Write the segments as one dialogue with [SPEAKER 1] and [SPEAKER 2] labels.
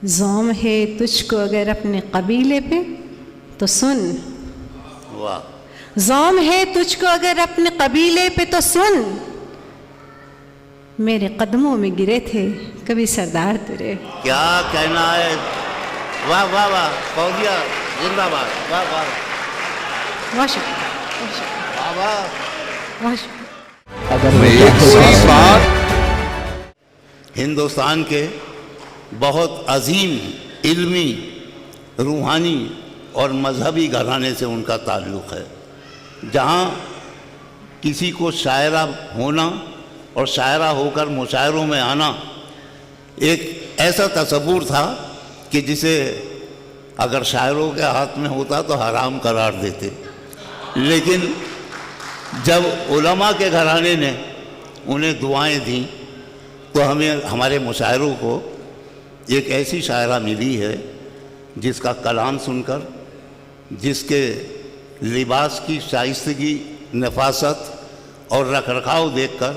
[SPEAKER 1] ज़ौम है तुझको अगर अपने कबीले पे तो सुन।
[SPEAKER 2] वाह।
[SPEAKER 1] ज़ौम है तुझको अगर अपने कबीले पे तो सुन, मेरे कदमों में गिरे थे कभी सरदार तेरे।
[SPEAKER 2] क्या कहना है। वाह वाह वाह, फौजिया जिंदाबाद। वाह वाह
[SPEAKER 1] बहुत शुक्रिया,
[SPEAKER 2] वाह वाह।
[SPEAKER 1] बहुत शुक्रिया।
[SPEAKER 2] हिंदुस्तान के बहुत अजीम इल्मी, रूहानी और मजहबी घराने से उनका ताल्लुक़ है, जहाँ किसी को शायरा होना और शायरा होकर मुशायरों में आना एक ऐसा तसव्वुर था कि जिसे अगर शायरों के हाथ में होता तो हराम करार देते। लेकिन जब उलमा के घराने ने उन्हें दुआएं दी तो हमें, हमारे मुशायरों को एक ऐसी शायरा मिली है जिसका कलाम सुनकर, जिसके लिबास की शाइस्तगी, नफासत और रख रखाव देखकर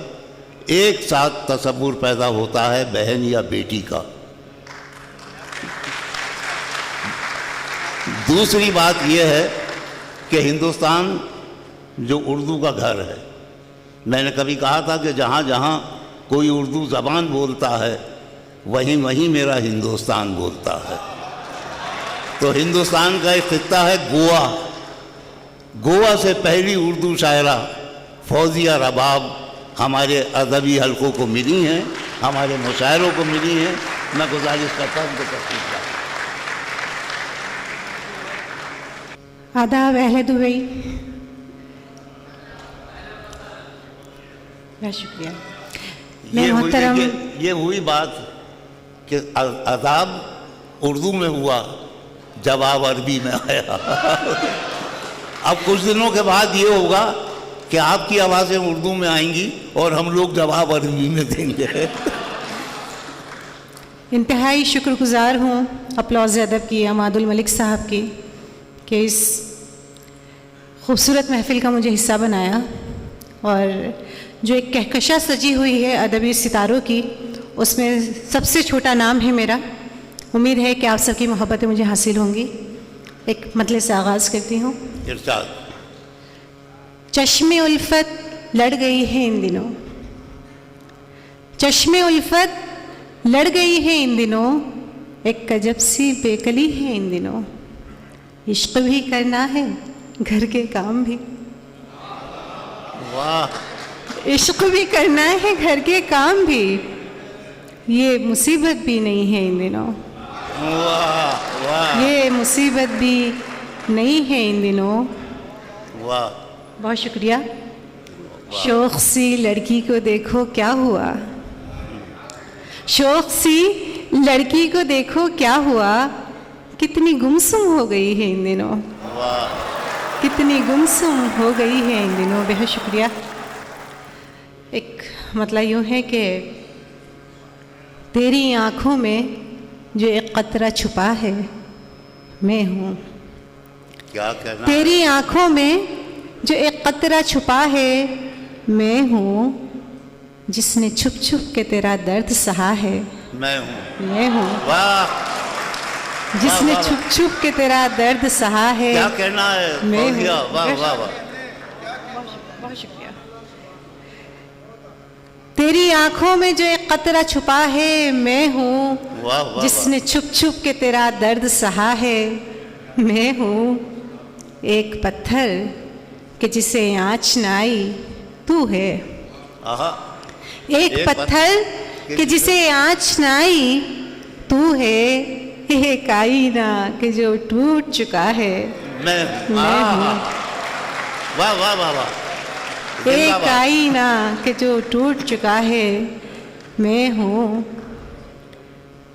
[SPEAKER 2] एक साथ तसव्वुर पैदा होता है बहन या बेटी का। दूसरी बात यह है कि हिंदुस्तान जो उर्दू का घर है, मैंने कभी कहा था कि जहाँ जहाँ कोई उर्दू ज़बान बोलता है वहीं वहीं मेरा हिंदुस्तान बोलता है। तो हिंदुस्तान का एक खित्ता है गोवा। गोवा से पहली उर्दू शायरा फौजिया रबाब हमारे अदबी हलकों को मिली हैं, हमारे मुशायरों को मिली हैं। मैं गुजारिश करता हूँ उनको तस्वीर का।
[SPEAKER 1] आदाब अहले दुबई। बहुत शुक्रिया। मैं मोहतरम,
[SPEAKER 2] ये हुई बात कि अदाब उर्दू में हुआ, जवाब अरबी में आया। अब कुछ दिनों के बाद ये होगा कि आपकी आवाज़ें उर्दू में आएंगी और हम लोग जवाब अरबी में देंगे।
[SPEAKER 1] इंतहाई शुक्रगुजार हूँ अपलॉज़ अदब की अमादुल मलिक साहब की कि इस खूबसूरत महफ़िल का मुझे हिस्सा बनाया, और जो एक कहकशा सजी हुई है अदबी सितारों की, उसमें सबसे छोटा नाम है मेरा। उम्मीद है कि आप सबकी मोहब्बतें मुझे हासिल होंगी। एक मतले से आगाज़ करती हूँ।
[SPEAKER 2] इरशाद।
[SPEAKER 1] चश्मे उल्फत लड़ गई है इन दिनों, चश्मे उल्फत लड़ गई है इन दिनों, एक अजब सी बेकली है इन दिनों। इश्क भी करना है घर के काम भी।
[SPEAKER 2] वाह।
[SPEAKER 1] इश्क भी करना है घर के काम भी, ये मुसीबत भी नहीं है इन दिनों।
[SPEAKER 2] वाह वाह।
[SPEAKER 1] ये मुसीबत भी नहीं है इन दिनों।
[SPEAKER 2] वाह।
[SPEAKER 1] बहुत शुक्रिया। शौक सी लड़की को देखो क्या हुआ, शौक सी लड़की को देखो क्या हुआ, कितनी गुमसुम हो गई है इन दिनों।
[SPEAKER 2] वाह।
[SPEAKER 1] कितनी गुमसुम हो गई है इन दिनों। बेहद शुक्रिया। एक मतलब यूँ है कि तेरी आँखों में जो एक कतरा छुपा है मैं हूँ।
[SPEAKER 2] क्या कहना।
[SPEAKER 1] तेरी आँखों में जो एक कतरा छुपा है मैं हूँ, जिसने छुप छुप के तेरा दर्द सहा है
[SPEAKER 2] मैं हूँ।
[SPEAKER 1] मैं हूँ।
[SPEAKER 2] वाह।
[SPEAKER 1] जिसने
[SPEAKER 2] वाह, वाह,
[SPEAKER 1] छुप छुप के तेरा दर्द सहा है
[SPEAKER 2] क्या कहना है
[SPEAKER 1] मैं
[SPEAKER 2] फौजिया।
[SPEAKER 1] हूँ।
[SPEAKER 2] वाह वाह वाह।
[SPEAKER 1] बहुत शुक्रिया। तेरी आंखों में जो एक कतरा छुपा है मैं हूँ,
[SPEAKER 2] वाह वाह।
[SPEAKER 1] जिसने छुप छुप के तेरा दर्द सहा है मैं हूँ। एक पत्थर कि जिसे आँच न आई तू है।
[SPEAKER 2] आहा।
[SPEAKER 1] एक पत्थर कि जिसे आँच न आई तू है। एक आईना कि जो टूट चुका है
[SPEAKER 2] मैं
[SPEAKER 1] हूँ।
[SPEAKER 2] वाह वाह वाह वाह।
[SPEAKER 1] एक आईना कि जो टूट चुका है मैं हूँ।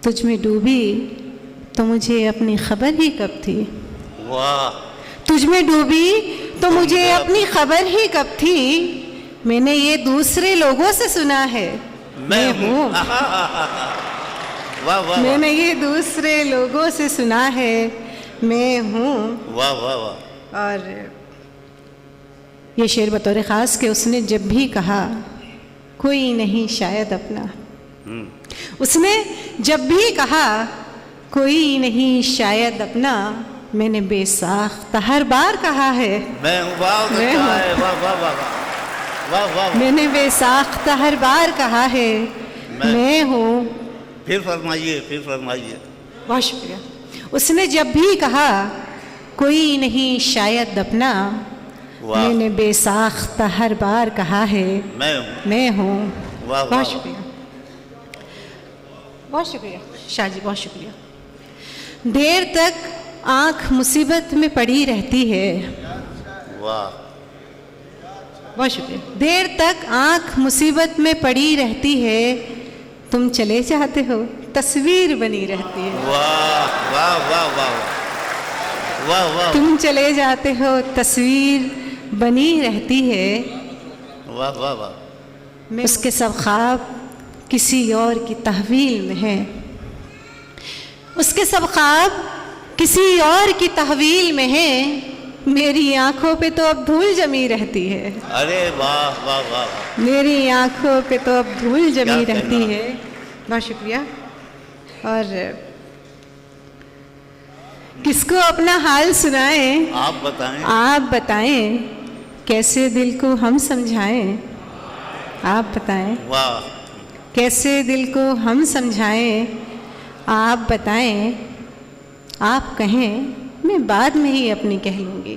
[SPEAKER 1] तुझ में डूबी तो मुझे अपनी खबर ही कब थी।
[SPEAKER 2] वाह। तुझ
[SPEAKER 1] में डूबी तो मुझे अपनी खबर ही कब थी। मैंने ये दूसरे लोगों से सुना है मैं हूँ।
[SPEAKER 2] वाह वाह।
[SPEAKER 1] मैंने ये दूसरे लोगों से सुना है मैं हूँ।
[SPEAKER 2] वाह वाह वाह।
[SPEAKER 1] और ये शेर बतौर ख़ास कि उसने जब भी कहा कोई नहीं शायद अपना, उसने जब भी कहा कोई नहीं शायद अपना, मैंने बेसाख्ता हर बार कहा है।
[SPEAKER 2] मैं हूँ। वाह
[SPEAKER 1] मैं हूँ।
[SPEAKER 2] वाह वाह वाह वाह वाह वाह।
[SPEAKER 1] मैंने बेसाख्ता हर बार कहा है मैं हूँ।
[SPEAKER 2] फिर फरमाइए, फिर फरमाइए।
[SPEAKER 1] बहुत शुक्रिया। उसने जब भी कहा कोई नहीं शायद अपना,
[SPEAKER 2] वाह।
[SPEAKER 1] मैंने बेसाख्ता हर बार कहा है
[SPEAKER 2] मैं हूँ।
[SPEAKER 1] मैं हूँ।
[SPEAKER 2] वाह वाह।
[SPEAKER 1] बहुत शुक्रिया, बहुत शुक्रिया शाह जी, बहुत शुक्रिया। देर तक आँख मुसीबत में पड़ी रहती है।
[SPEAKER 2] वाह।
[SPEAKER 1] बहुत शुक्रिया। देर तक आँख मुसीबत में पड़ी रहती है, तुम चले जाते हो तस्वीर बनी रहती है।
[SPEAKER 2] वाह वाह वाह वाह वाह वाह।
[SPEAKER 1] तुम चले जाते हो तस्वीर बनी रहती है।
[SPEAKER 2] वाह वाह वाह।
[SPEAKER 1] उसके सब ख्वाब किसी और की तहवील में है। उसके सब ख्वाब किसी और की तहवील में है। मेरी आंखों पे तो अब धूल जमी रहती है।
[SPEAKER 2] अरे वाह वाह वाह।
[SPEAKER 1] मेरी आंखों पे तो अब धूल जमी
[SPEAKER 2] क्या
[SPEAKER 1] रहती
[SPEAKER 2] कहना।
[SPEAKER 1] है। बहुत शुक्रिया। और किसको अपना हाल सुनाएं,
[SPEAKER 2] आप बताएं।
[SPEAKER 1] आप बताएं, कैसे दिल को हम समझाएं। आप बताएं
[SPEAKER 2] वाह।
[SPEAKER 1] कैसे दिल को हम समझाएं। आप बताएं, आप कहें मैं बाद में ही अपनी कह लूँगी।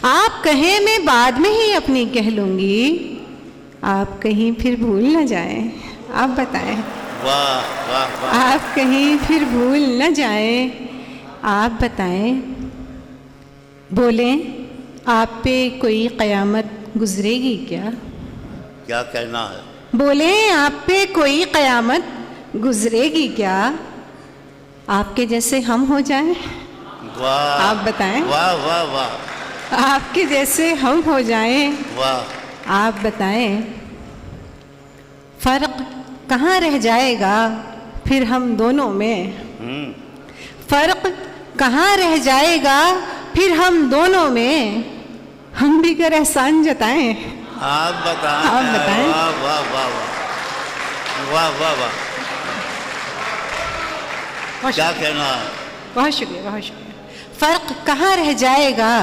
[SPEAKER 1] आप कहें मैं बाद में ही अपनी कह लूँगी। आप कहीं फिर भूल न जाएं। आप बताएं।
[SPEAKER 2] वाह वाह वाह।
[SPEAKER 1] आप कहीं फिर भूल न जाएं। आप बताएं। बोलें, आप पे कोई क़यामत गुजरेगी क्या।
[SPEAKER 2] क्या कहना है।
[SPEAKER 1] बोलें, आप पे कोई क़यामत गुजरेगी क्या। आपके जैसे हम हो जाएं।
[SPEAKER 2] वाह।
[SPEAKER 1] आप बताएं।
[SPEAKER 2] वाह वाह वाह
[SPEAKER 1] आपके जैसे हम हो जाएं।
[SPEAKER 2] वाह।
[SPEAKER 1] आप बताएं। फ़र्क कहाँ रह जाएगा फिर हम दोनों में। फ़र्क कहाँ रह जाएगा फिर हम दोनों में। हम भी कर एहसान जताएं।
[SPEAKER 2] आप बताएं।
[SPEAKER 1] आप बताएं।
[SPEAKER 2] वाह वाह वाह वाह वाह वाह। क्या कहना है।
[SPEAKER 1] बहुत शुक्रिया, बहुत शुक्रिया। फ़र्क कहाँ रह जाएगा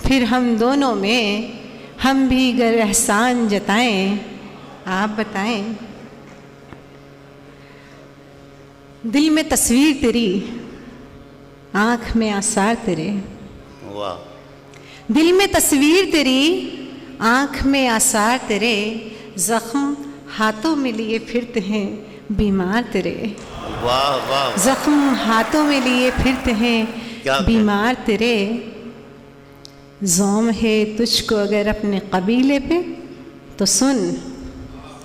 [SPEAKER 1] फिर हम दोनों में। हम भी गर एहसान जताएं। आप बताएं। दिल में तस्वीर तेरी, आँख में आसार तेरे।
[SPEAKER 2] वाह।
[SPEAKER 1] दिल में तस्वीर तेरी, आँख में आसार तेरे। ज़ख्म हाथों में लिए फिरते हैं बीमार तेरे।
[SPEAKER 2] वाह वाह।
[SPEAKER 1] ज़ख्म हाथों में लिए फिरते हैं
[SPEAKER 2] क्या
[SPEAKER 1] बीमार तेरे। ज़ौम है तुझको अगर अपने कबीले पे तो सुन।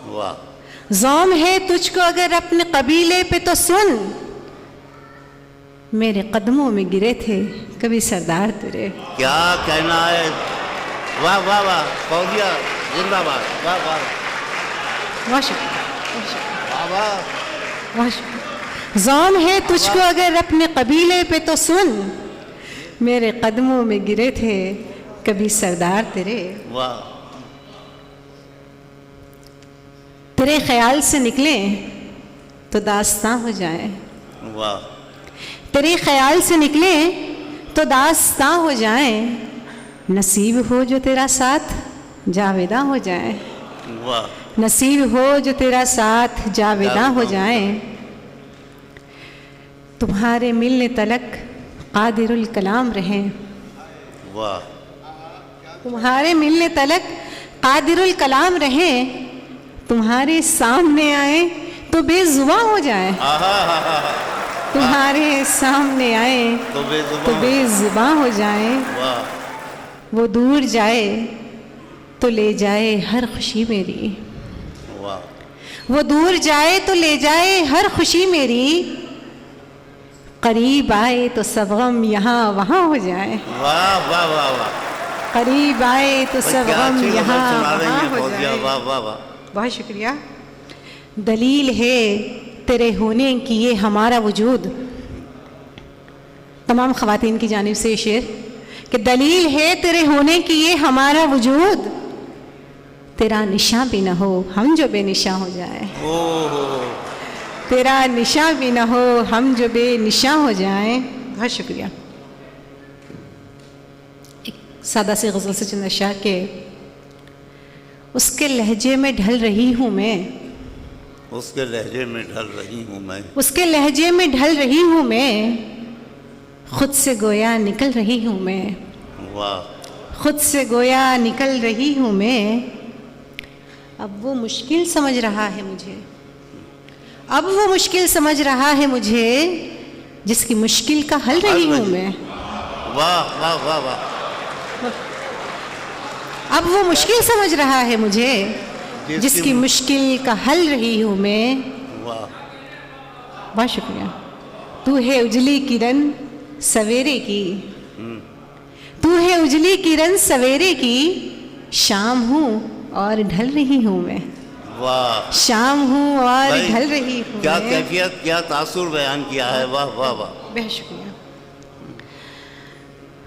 [SPEAKER 2] वाह।
[SPEAKER 1] ज़ौम है तुझको अगर अपने कबीले पे तो सुन। मेरे कदमों में गिरे थे कभी सरदार तेरे।
[SPEAKER 2] क्या कहना है। वाह वाह वाह। फौजिया जिंदाबाद। वाह वाह
[SPEAKER 1] बहुत शुक्रिया, बहुत शुक्रिया,
[SPEAKER 2] वाह वाह।
[SPEAKER 1] बहुत शुक्रिया। ज़ौम है तुझको अगर अपने कबीले पे तो सुन। मेरे कदमों में गिरे थे कभी सरदार तेरे।
[SPEAKER 2] वाह।
[SPEAKER 1] तेरे ख्याल से निकले तो दास्तां हो जाए।
[SPEAKER 2] वाह।
[SPEAKER 1] तेरे ख्याल से निकले तो दास्तां हो जाए। नसीब हो जो तेरा साथ जावेदा हो जाए।
[SPEAKER 2] वाह।
[SPEAKER 1] नसीब हो जो तेरा साथ जावेदा हो जाए। तुम्हारे मिलने तलक कादिरुल कलाम रहें।
[SPEAKER 2] वाह।
[SPEAKER 1] तुम्हारे मिलने तलक कादिरुल कलाम रहें। तुम्हारे सामने आए तो बेजुबां हो जाए। तुम्हारे सामने आए तो बेजुबां हो जाए।
[SPEAKER 2] वाह।
[SPEAKER 1] वो दूर जाए तो ले जाए हर खुशी मेरी।
[SPEAKER 2] वाह।
[SPEAKER 1] वो दूर जाए तो ले जाए हर खुशी मेरी। करीब आए तो सब गम यहाँ वहाँ हो जाए।
[SPEAKER 2] वाह वाह वाह वाह।
[SPEAKER 1] करीब आए तो सब गम यहाँ वहाँ हो जाए।
[SPEAKER 2] वाह वाह वाह।
[SPEAKER 1] बहुत शुक्रिया। दलील है तेरे होने की ये हमारा वजूद। तमाम ख़वातीन की जानिब से शेर कि दलील है तेरे होने की ये हमारा वजूद। तेरा निशां भी न हो हम जो बेनिशां हो जाए। तेरा निशा भी न हो, हम जो बेनिशा हो जाएं। बहुत शुक्रिया। एक सादा सी गज़ल से चंद अशआर के। उसके लहजे में ढल रही हूँ मैं,
[SPEAKER 2] उसके लहजे में ढल रही हूँ मैं,
[SPEAKER 1] उसके लहजे में ढल रही हूँ मैं, खुद से गोया निकल रही हूँ मैं,
[SPEAKER 2] वाह,
[SPEAKER 1] खुद से गोया निकल रही हूँ मैं। अब वो मुश्किल समझ रहा है मुझे, अब वो मुश्किल समझ रहा है मुझे, जिसकी मुश्किल का हल रही हूँ मैं।
[SPEAKER 2] वाह वाह वाह वाह,
[SPEAKER 1] अब वो मुश्किल समझ रहा है मुझे, जिसकी मुश्किल का हल रही हूँ मैं।
[SPEAKER 2] वाह,
[SPEAKER 1] बहुत शुक्रिया। तू है उजली किरण सवेरे की, तू है उजली किरण सवेरे की, शाम हूँ और ढल रही हूँ मैं।
[SPEAKER 2] वाह,
[SPEAKER 1] शाम हूँ और
[SPEAKER 2] भाई,
[SPEAKER 1] ढल रही हूँ
[SPEAKER 2] क्या
[SPEAKER 1] मैं।
[SPEAKER 2] कैफियत, क्या तासुर बयान किया है। वाह वाह वाह,
[SPEAKER 1] बहुत शुक्रिया।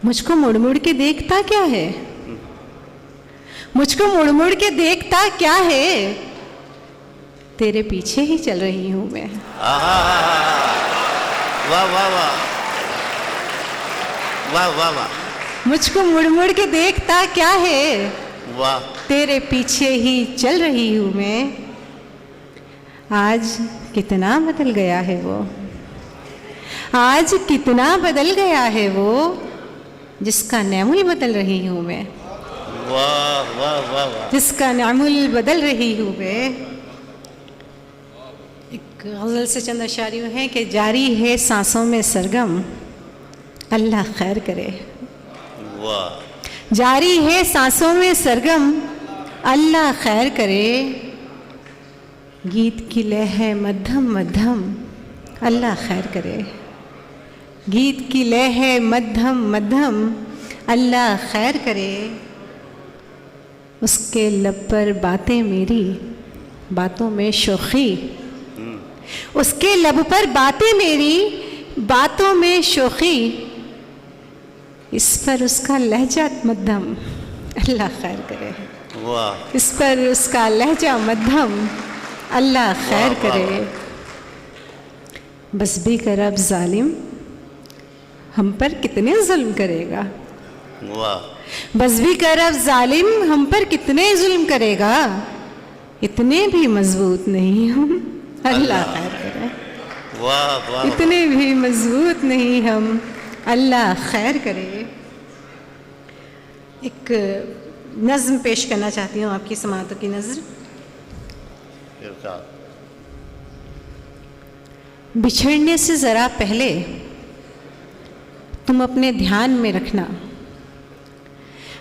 [SPEAKER 1] मुझको मुड़ मुड़ के देखता क्या है, मुझको मुड़ मुड़ के देखता क्या है, तेरे पीछे ही चल रही हूँ मैं।
[SPEAKER 2] आहा, वाह वाह वाह, वाह वाह वाह,
[SPEAKER 1] मुझको मुड़ मुड़ के देखता क्या है,
[SPEAKER 2] वाह,
[SPEAKER 1] तेरे पीछे ही चल रही हूँ मैं। आज कितना बदल गया है वो, आज कितना बदल गया है वो, जिसका नेमुल बदल रही हूँ मैं।
[SPEAKER 2] वाह वाह वाह वाह,
[SPEAKER 1] जिसका नेमुल बदल रही हूँ मैं। एक गज़ल से चंद अशार यूँ हैं कि जारी है सांसों में सरगम, अल्लाह खैर करे।
[SPEAKER 2] वाह,
[SPEAKER 1] जारी है सांसों में सरगम, अल्लाह खैर करे। गीत की लय है मध्यम मध्यम, अल्लाह खैर करे। गीत की लय है मध्यम मध्यम, अल्लाह खैर करे। उसके लब पर बातें मेरी, बातों में शोखी, उसके लब पर बातें मेरी, बातों में शोखी। इस पर उसका लहजा मध्यम, अल्लाह खैर करे।
[SPEAKER 2] वाह,
[SPEAKER 1] इस पर उसका लहजा मध्यम, अल्लाह खैर
[SPEAKER 2] वाह, वाह,
[SPEAKER 1] करे। बस भी कर अब जालिम, हम पर कितने जुल्म करेगा।
[SPEAKER 2] वाह,
[SPEAKER 1] बस भी कर अब जालिम, हम पर कितने जुल्म करेगा। इतने भी मजबूत नहीं हम, अल्लाह खैर करे।
[SPEAKER 2] वाह वाह,
[SPEAKER 1] इतने भी मजबूत नहीं हम, अल्लाह खैर करे। एक नज़्म पेश करना चाहती हूँ आपकी समातों की नज़र।
[SPEAKER 2] इरशाद।
[SPEAKER 1] बिछड़ने से ज़रा पहले तुम अपने ध्यान में रखना,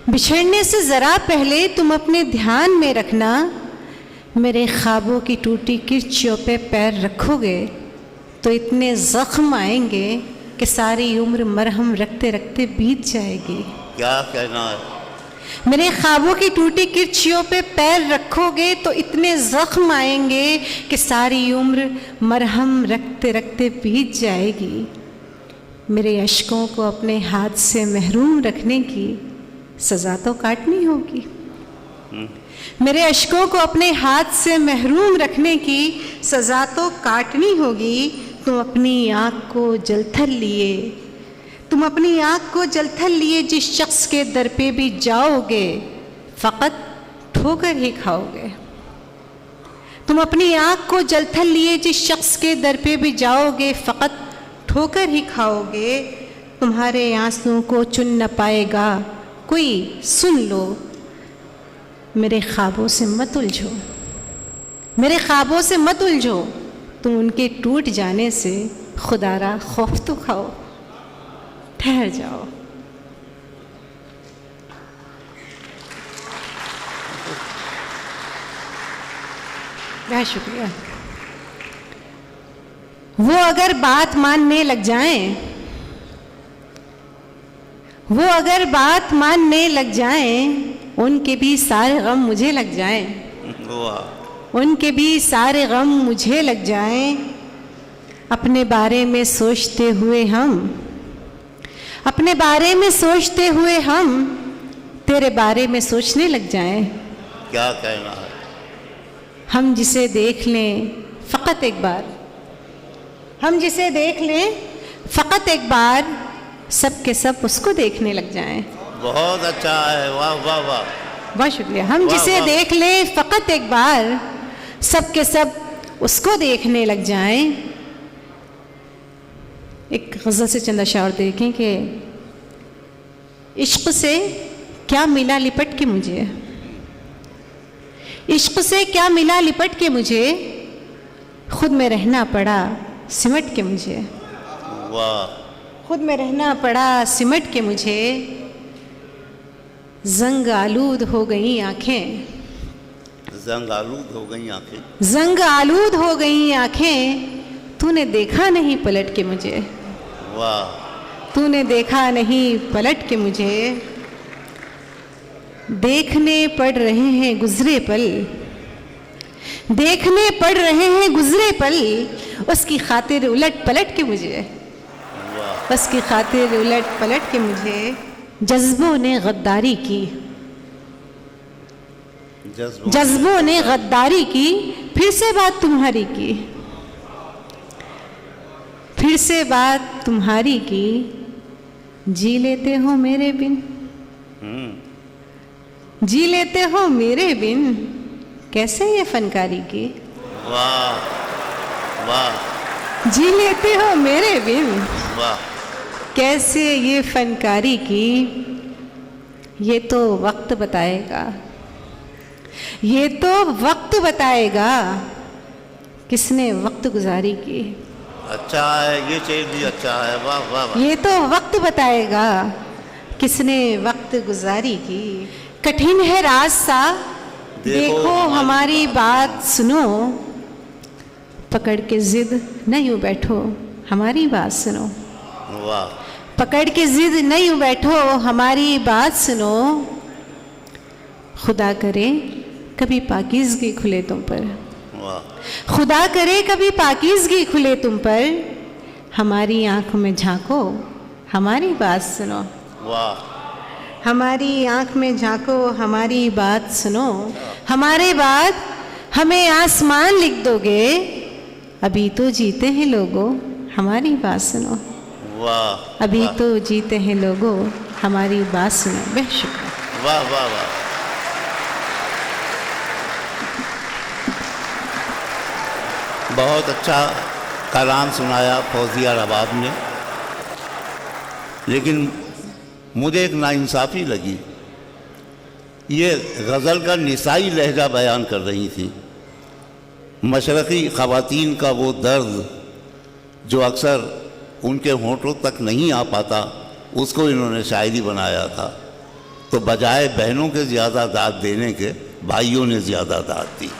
[SPEAKER 1] बिछड़ने से ज़रा पहले तुम अपने ध्यान में रखना। मेरे ख्वाबों की टूटी किरचियों पे पैर रखोगे तो इतने ज़ख्म आएंगे कि सारी उम्र मरहम रखते रखते बीत जाएगी।
[SPEAKER 2] क्या कहना है।
[SPEAKER 1] मेरे ख्वाबों की टूटी किरचियों पे पैर रखोगे तो इतने ज़ख्म आएंगे कि सारी उम्र मरहम रखते रखते बीत जाएगी। मेरे अश्कों को अपने हाथ से महरूम रखने की सज़ा तो काटनी होगी। मेरे अश्कों को अपने हाथ से महरूम रखने की सज़ा तो काटनी होगी। तुम अपनी आँख को जलथल लिए, तुम अपनी आँख को जलथल लिए जिस शख्स के दर पे भी जाओगे फ़कत ठोकर ही खाओगे। तुम अपनी आँख को जलथल लिए जिस शख्स के दर पे भी जाओगे फ़कत ठोकर ही खाओगे। तुम्हारे आंसुओं को चुन न पाएगा कोई, सुन लो। मेरे ख्वाबों से मत उलझो, मेरे ख्वाबों से मत उलझो। तुम उनके टूट जाने से खुदारा खौफ तो खाओ, ठहर जाओ। बहुत शुक्रिया। वो अगर बात मानने लग जाएं, वो अगर बात मानने लग जाएं, उनके भी सारे गम मुझे लग जाएं,
[SPEAKER 2] वाह,
[SPEAKER 1] उनके भी सारे गम मुझे लग जाएं। अपने बारे में सोचते हुए हम, अपने बारे में सोचते हुए हम तेरे बारे में सोचने लग जाएं।
[SPEAKER 2] क्या कहना है।
[SPEAKER 1] हम जिसे देख लें फ़कत एक बार, हम जिसे देख लें फ़कत एक बार, सब के सब उसको देखने लग जाएं।
[SPEAKER 2] बहुत अच्छा है, वाह वाह वाह।
[SPEAKER 1] बहुत शुक्रिया। हम
[SPEAKER 2] वाह,
[SPEAKER 1] जिसे
[SPEAKER 2] वाह।
[SPEAKER 1] देख लें फ़कत एक बार, सब के सब उसको देखने लग जाएं। एक गज़ल से चंद अशार देखें कि इश्क़ से क्या मिला लिपट के मुझे, इश्क़ से क्या मिला लिपट के मुझे, खुद में रहना पड़ा सिमट के मुझे,
[SPEAKER 2] वाह।
[SPEAKER 1] खुद में रहना पड़ा सिमट के मुझे, जंग आलूद हो गई आंखें,
[SPEAKER 2] जंग आलूद हो गई आंखें,
[SPEAKER 1] जंग आलूद हो गई आंखें, तूने देखा नहीं पलट के मुझे,
[SPEAKER 2] वाह।
[SPEAKER 1] तूने देखा नहीं पलट के मुझे, देखने पड़ रहे हैं गुजरे पल, देखने पड़ रहे हैं गुजरे पल, उसकी खातिर उलट पलट के मुझे,
[SPEAKER 2] वाह।
[SPEAKER 1] उसकी खातिर उलट पलट के मुझे, जज्बों ने गद्दारी की, जज्बों ने गद्दारी की, फिर से बात तुम्हारी की, फिर से बात तुम्हारी की, जी लेते हो मेरे बिन, जी लेते हो मेरे बिन, कैसे ये फनकारी की,
[SPEAKER 2] वाह वाह।
[SPEAKER 1] जी लेते हो मेरे बिन,
[SPEAKER 2] वाह।
[SPEAKER 1] कैसे ये फनकारी की, ये तो वक्त बताएगा, ये तो वक्त बताएगा, किसने वक्त गुजारी की,
[SPEAKER 2] अच्छा है, ये शेर भी अच्छा है, वाह वाह वाह।
[SPEAKER 1] ये तो वक्त बताएगा, किसने वक्त गुजारी की, कठिन है रास्ता देखो हमारी बात सुनो, पकड़ के जिद न यूं बैठो हमारी बात सुनो,
[SPEAKER 2] वाह।
[SPEAKER 1] पकड़ के जिद न यूं बैठो हमारी बात सुनो, खुदा करे कभी पाकीज़गी खुले तुम पर,
[SPEAKER 2] वाह।
[SPEAKER 1] खुदा करे कभी पाकीज़गी खुले तुम पर, हमारी आँख में झांको हमारी बात सुनो,
[SPEAKER 2] वाह।
[SPEAKER 1] हमारी आँख में झांको हमारी बात सुनो, हमारे बाद हमें आसमान लिख दोगे, अभी तो जीते हैं लोगों हमारी बात सुनो,
[SPEAKER 2] वाह।
[SPEAKER 1] अभी तो जीते हैं लोगों हमारी बात सुनो। बेशुक्र।
[SPEAKER 2] वाह वाह वाह। बहुत अच्छा कलाम सुनाया फौजिया रबाब ने, लेकिन मुझे एक नाइंसाफ़ी लगी। ये गज़ल का निसाई लहजा बयान कर रही थी, मशरक़ी ख़वातीन का वो दर्द जो अक्सर उनके होंठों तक नहीं आ पाता, उसको इन्होंने शायरी बनाया था। तो बजाय बहनों के ज़्यादा दाद देने के भाइयों ने ज़्यादा दाद दी।